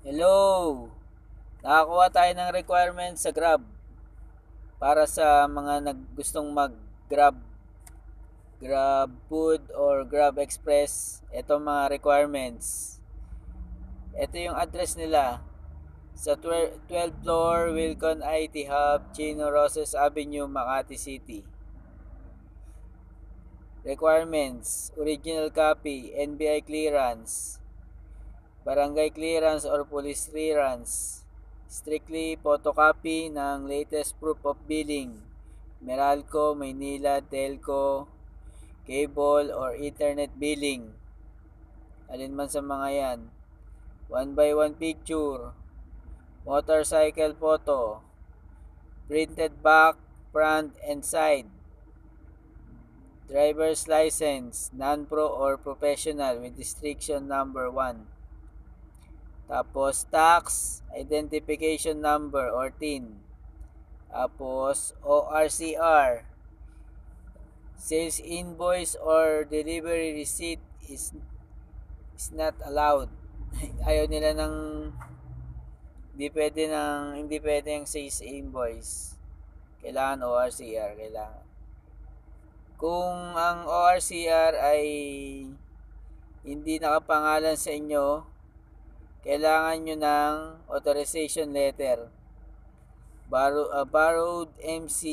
Hello! Nakakuha tayo ng requirements sa Grab para sa mga gustong mag-Grab Grab Food or Grab Express. Ito mga requirements. Ito yung address nila sa 12th floor Wilcon IT Hub, Chino Roses Avenue, Makati City. Requirements: original copy, NBI clearance, barangay clearance or police clearance, strictly photocopy ng latest proof of billing, Meralco, Maynila, Telco, cable or internet billing. Alin man sa mga yan. 1 by 1 picture, motorcycle photo, printed back, front and side, driver's license, non-pro or professional with restriction number 1. Tapos, tax identification number or TIN. Tapos, ORCR. Sales invoice or delivery receipt is not allowed. Ayaw nila ng hindi pwede yung sales invoice. Kailangan ORCR, kailangan. Kung ang ORCR ay hindi nakapangalan sa inyo, kailangan nyo ng authorization letter. Borrowed MC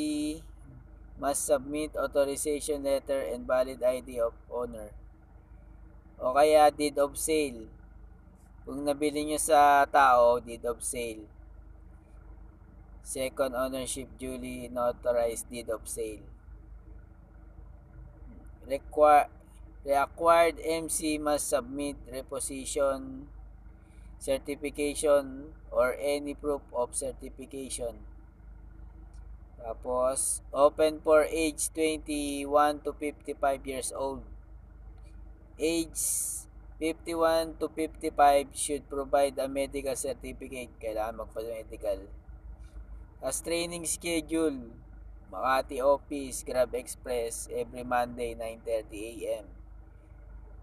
must submit authorization letter and valid ID of owner. O kaya deed of sale. Kung nabili nyo sa tao, deed of sale. Second ownership duly notarized deed of sale. Required MC must submit reposition certification or any proof of certification. Tapos, open for age 21 to 55 years old. Age 51 to 55 should provide a medical certificate. Kailangan magpa-medical. As training schedule, Makati office, Grab Express, every Monday, 9:30 a.m.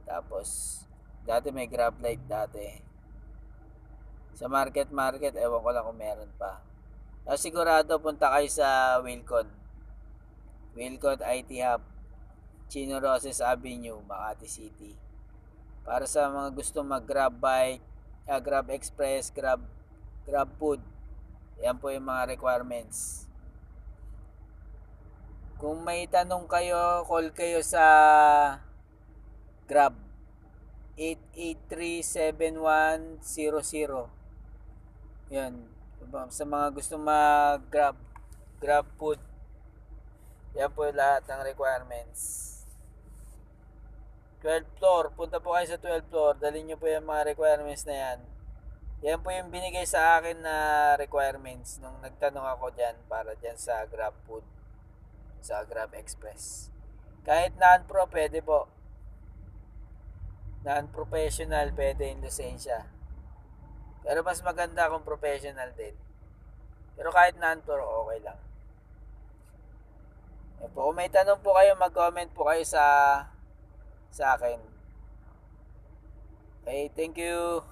Tapos, dati may Grab Light dati. Sa market, ewan ko lang kung meron pa. Sigurado punta kayo sa Wilcon IT Hub, Chino Roses Avenue, Makati City. Para sa mga gusto mag-Grab bike, Grab Express, Grab Food. Yan po yung mga requirements. Kung may tanong kayo, call kayo sa Grab 883-7100. Yan. Sa mga gusto mag-Grab Food, yan po lahat ng requirements. 12th floor, punta po kayo sa 12th floor, dalhin nyo po yung mga requirements na yan. Yan po yung binigay sa akin na requirements nung nagtanong ako dyan para dyan sa Grab Food, sa Grab Express. Kahit non-pro, pwede po. Non-professional, pwede yung lisensya. Pero mas maganda kung professional din. Pero kahit non-pro, okay lang. Yan po. Kung may tanong po kayo, mag-comment po kayo sa akin. Okay, thank you.